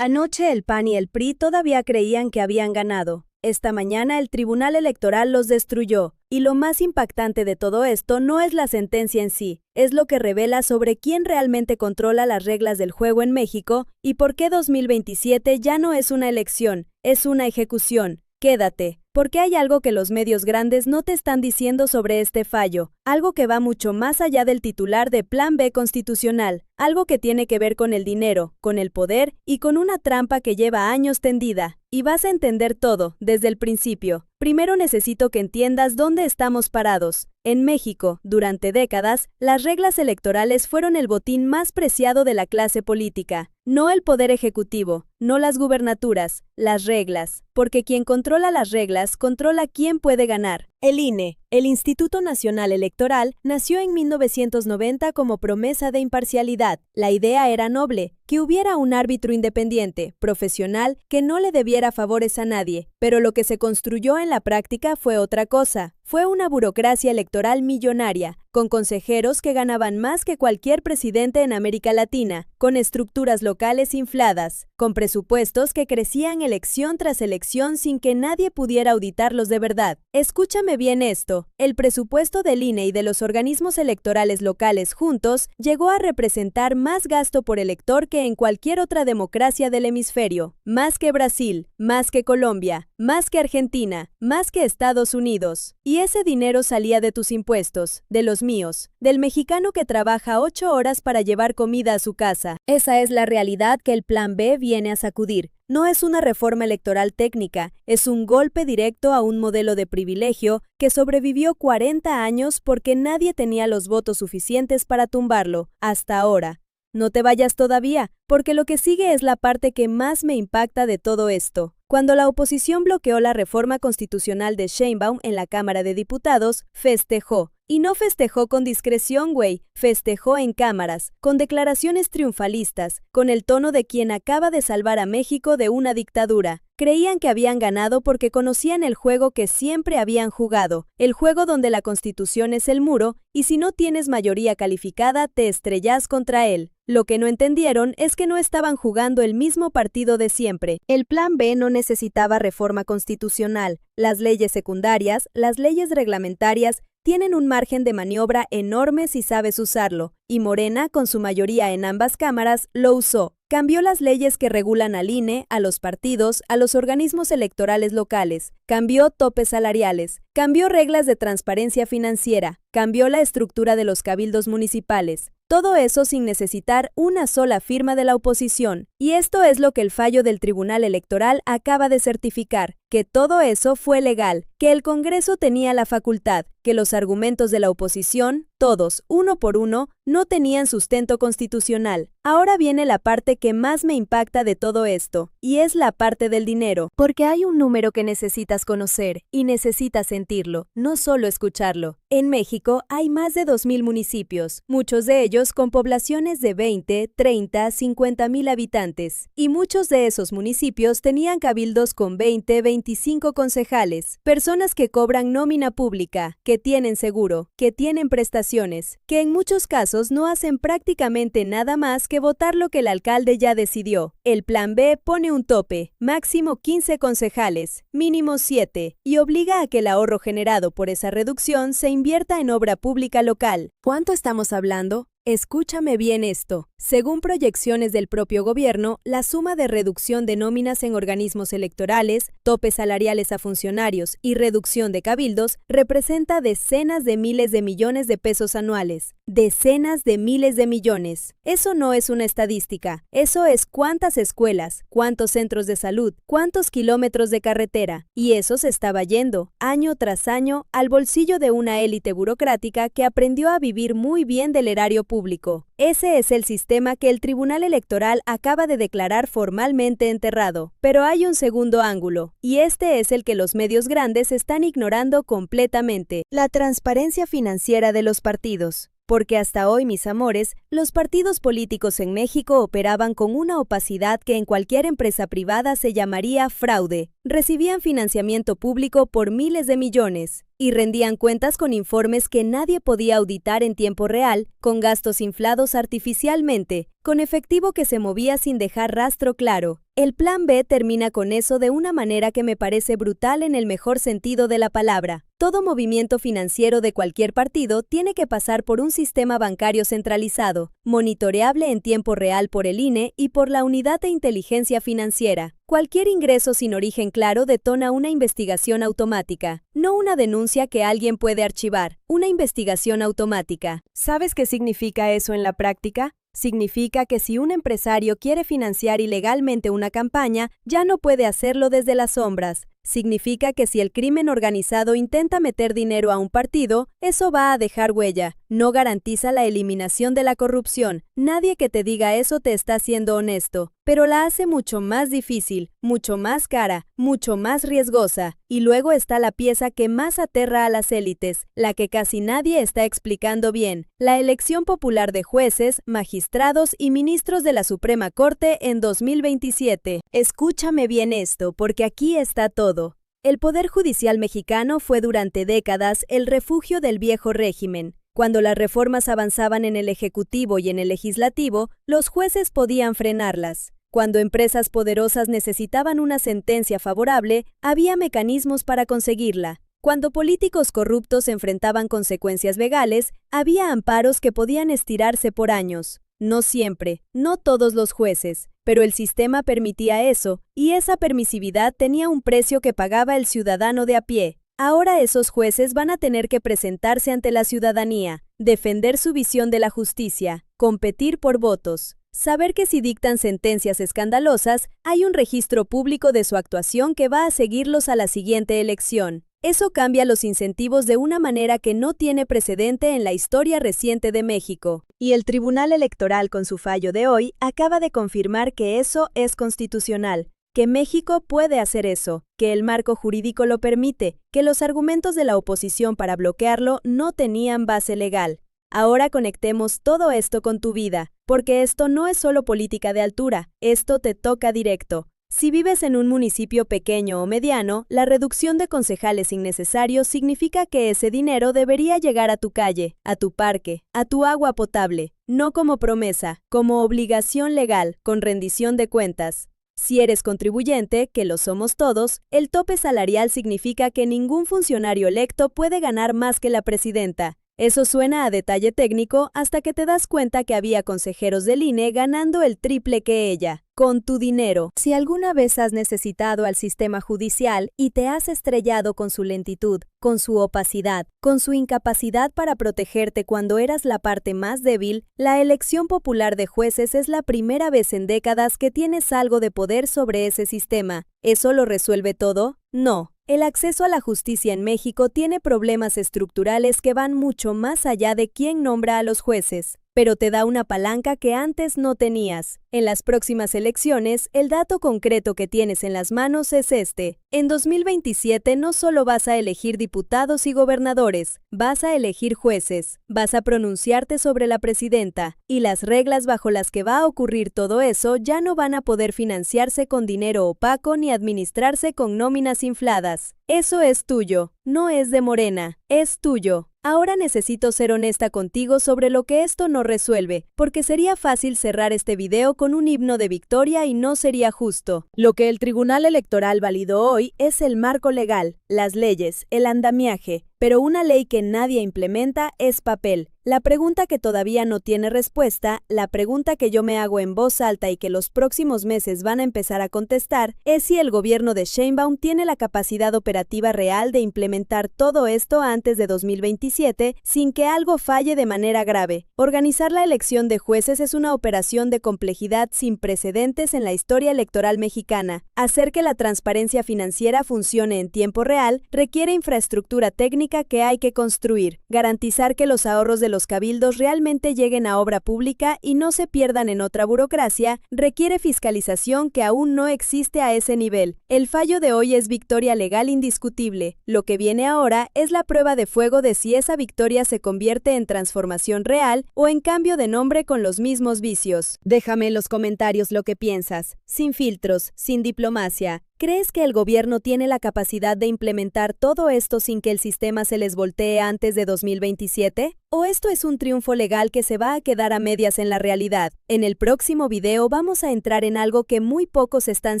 Anoche el PAN y el PRI todavía creían que habían ganado. Esta mañana el Tribunal Electoral los destruyó. Y lo más impactante de todo esto no es la sentencia en sí, es lo que revela sobre quién realmente controla las reglas del juego en México y por qué 2027 ya no es una elección, es una ejecución. Quédate, porque hay algo que los medios grandes no te están diciendo sobre este fallo, algo que va mucho más allá del titular de Plan B constitucional, algo que tiene que ver con el dinero, con el poder y con una trampa que lleva años tendida. Y vas a entender todo, desde el principio. Primero necesito que entiendas dónde estamos parados. En México, durante décadas, las reglas electorales fueron el botín más preciado de la clase política. No el poder ejecutivo, no las gubernaturas, las reglas. Porque quien controla las reglas, controla quién puede ganar. El INE, el Instituto Nacional Electoral, nació en 1990 como promesa de imparcialidad. La idea era noble, que hubiera un árbitro independiente, profesional, que no le debiera favores a nadie. Pero lo que se construyó en la práctica fue otra cosa. Fue una burocracia electoral millonaria, con consejeros que ganaban más que cualquier presidente en América Latina, con estructuras locales infladas, con presupuestos que crecían elección tras elección sin que nadie pudiera auditarlos de verdad. Escúchame bien esto, el presupuesto del INE y de los organismos electorales locales juntos llegó a representar más gasto por elector que en cualquier otra democracia del hemisferio, más que Brasil, más que Colombia, más que Argentina, más que Estados Unidos. Y ese dinero salía de tus impuestos, de los míos, del mexicano que trabaja 8 horas para llevar comida a su casa. Esa es la realidad que el Plan B viene a sacudir. No es una reforma electoral técnica, es un golpe directo a un modelo de privilegio que sobrevivió 40 años porque nadie tenía los votos suficientes para tumbarlo, hasta ahora. No te vayas todavía, porque lo que sigue es la parte que más me impacta de todo esto. Cuando la oposición bloqueó la reforma constitucional de Sheinbaum en la Cámara de Diputados, festejó. Y no festejó con discreción, güey, festejó en cámaras, con declaraciones triunfalistas, con el tono de quien acaba de salvar a México de una dictadura. Creían que habían ganado porque conocían el juego que siempre habían jugado, el juego donde la Constitución es el muro, y si no tienes mayoría calificada, te estrellas contra él. Lo que no entendieron es que no estaban jugando el mismo partido de siempre. El Plan B no necesitaba reforma constitucional. Las leyes secundarias, las leyes reglamentarias, tienen un margen de maniobra enorme si sabes usarlo, y Morena, con su mayoría en ambas cámaras, lo usó. Cambió las leyes que regulan al INE, a los partidos, a los organismos electorales locales, cambió topes salariales, cambió reglas de transparencia financiera, cambió la estructura de los cabildos municipales. Todo eso sin necesitar una sola firma de la oposición. Y esto es lo que el fallo del Tribunal Electoral acaba de certificar, que todo eso fue legal, que el Congreso tenía la facultad, que los argumentos de la oposición, todos, uno por uno, no tenían sustento constitucional. Ahora viene la parte que más me impacta de todo esto, y es la parte del dinero, porque hay un número que necesitas conocer, y necesitas sentirlo, no solo escucharlo. En México hay más de 2,000 municipios, muchos de ellos con poblaciones de 20, 30, 50,000 habitantes, y muchos de esos municipios tenían cabildos con 20, 25 concejales, personas que cobran nómina pública, que tienen seguro, que tienen prestaciones, que en muchos casos no hacen prácticamente nada más que votar lo que el alcalde ya decidió. El Plan B pone un tope, máximo 15 concejales, mínimo 7, y obliga a que el ahorro generado por esa reducción se invierta en obra pública local. ¿Cuánto estamos hablando? Escúchame bien esto. Según proyecciones del propio gobierno, la suma de reducción de nóminas en organismos electorales, topes salariales a funcionarios y reducción de cabildos representa decenas de miles de millones de pesos anuales. Decenas de miles de millones. Eso no es una estadística. Eso es cuántas escuelas, cuántos centros de salud, cuántos kilómetros de carretera. Y eso se estaba yendo, año tras año, al bolsillo de una élite burocrática que aprendió a vivir muy bien del erario público. Ese es el sistema que el Tribunal Electoral acaba de declarar formalmente enterrado. Pero hay un segundo ángulo, y este es el que los medios grandes están ignorando completamente: la transparencia financiera de los partidos. Porque hasta hoy, mis amores, los partidos políticos en México operaban con una opacidad que en cualquier empresa privada se llamaría fraude. recibían financiamiento público por miles de millones y rendían cuentas con informes que nadie podía auditar en tiempo real, con gastos inflados artificialmente, con efectivo que se movía sin dejar rastro claro. El Plan B termina con eso de una manera que me parece brutal en el mejor sentido de la palabra. Todo movimiento financiero de cualquier partido tiene que pasar por un sistema bancario centralizado, monitoreable en tiempo real por el INE y por la Unidad de Inteligencia Financiera. Cualquier ingreso sin origen claro detona una investigación automática, no una denuncia que alguien puede archivar, una investigación automática. ¿Sabes qué significa eso en la práctica? Significa que si un empresario quiere financiar ilegalmente una campaña, ya no puede hacerlo desde las sombras. Significa que si el crimen organizado intenta meter dinero a un partido, eso va a dejar huella. No garantiza la eliminación de la corrupción. Nadie que te diga eso te está siendo honesto, pero la hace mucho más difícil, mucho más cara, mucho más riesgosa. Y luego está la pieza que más aterra a las élites, la que casi nadie está explicando bien: la elección popular de jueces, magistrados y ministros de la Suprema Corte en 2027. Escúchame bien esto, porque aquí está todo. El Poder Judicial mexicano fue durante décadas el refugio del viejo régimen. Cuando las reformas avanzaban en el Ejecutivo y en el Legislativo, los jueces podían frenarlas. Cuando empresas poderosas necesitaban una sentencia favorable, había mecanismos para conseguirla. Cuando políticos corruptos enfrentaban consecuencias legales, había amparos que podían estirarse por años. No siempre, no todos los jueces, pero el sistema permitía eso, y esa permisividad tenía un precio que pagaba el ciudadano de a pie. Ahora esos jueces van a tener que presentarse ante la ciudadanía, defender su visión de la justicia, competir por votos, saber que si dictan sentencias escandalosas, hay un registro público de su actuación que va a seguirlos a la siguiente elección. Eso cambia los incentivos de una manera que no tiene precedente en la historia reciente de México. Y el Tribunal Electoral, con su fallo de hoy, acaba de confirmar que eso es constitucional, que México puede hacer eso, que el marco jurídico lo permite, que los argumentos de la oposición para bloquearlo no tenían base legal. Ahora conectemos todo esto con tu vida, porque esto no es solo política de altura, esto te toca directo. Si vives en un municipio pequeño o mediano, la reducción de concejales innecesarios significa que ese dinero debería llegar a tu calle, a tu parque, a tu agua potable, no como promesa, como obligación legal, con rendición de cuentas. Si eres contribuyente, que lo somos todos, el tope salarial significa que ningún funcionario electo puede ganar más que la presidenta. Eso suena a detalle técnico hasta que te das cuenta que había consejeros del INE ganando el triple que ella. Con tu dinero. Si alguna vez has necesitado al sistema judicial y te has estrellado con su lentitud, con su opacidad, con su incapacidad para protegerte cuando eras la parte más débil, la elección popular de jueces es la primera vez en décadas que tienes algo de poder sobre ese sistema. ¿Eso lo resuelve todo? No. El acceso a la justicia en México tiene problemas estructurales que van mucho más allá de quién nombra a los jueces, pero te da una palanca que antes no tenías. En las próximas elecciones, el dato concreto que tienes en las manos es este. En 2027 no solo vas a elegir diputados y gobernadores, vas a elegir jueces, vas a pronunciarte sobre la presidenta, y las reglas bajo las que va a ocurrir todo eso ya no van a poder financiarse con dinero opaco ni administrarse con nóminas infladas. Eso es tuyo, no es de Morena, es tuyo. Ahora necesito ser honesta contigo sobre lo que esto no resuelve, porque sería fácil cerrar este video con un himno de victoria y no sería justo. Lo que el Tribunal Electoral validó hoy es el marco legal, las leyes, el andamiaje, pero una ley que nadie implementa es papel. La pregunta que todavía no tiene respuesta, la pregunta que yo me hago en voz alta y que los próximos meses van a empezar a contestar, es si el gobierno de Sheinbaum tiene la capacidad operativa real de implementar todo esto antes de 2027 sin que algo falle de manera grave. Organizar la elección de jueces es una operación de complejidad sin precedentes en la historia electoral mexicana. Hacer que la transparencia financiera funcione en tiempo real requiere infraestructura técnica que hay que construir, garantizar que los ahorros de los cabildos realmente lleguen a obra pública y no se pierdan en otra burocracia, requiere fiscalización que aún no existe a ese nivel. El fallo de hoy es victoria legal indiscutible. Lo que viene ahora es la prueba de fuego de si esa victoria se convierte en transformación real o en cambio de nombre con los mismos vicios. Déjame en los comentarios lo que piensas, sin filtros, sin diplomacia. ¿Crees que el gobierno tiene la capacidad de implementar todo esto sin que el sistema se les voltee antes de 2027? ¿O esto es un triunfo legal que se va a quedar a medias en la realidad? En el próximo video vamos a entrar en algo que muy pocos están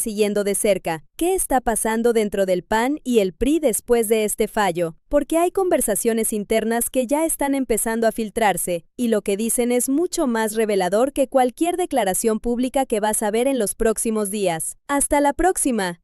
siguiendo de cerca. ¿Qué está pasando dentro del PAN y el PRI después de este fallo? Porque hay conversaciones internas que ya están empezando a filtrarse, y lo que dicen es mucho más revelador que cualquier declaración pública que vas a ver en los próximos días. ¡Hasta la próxima!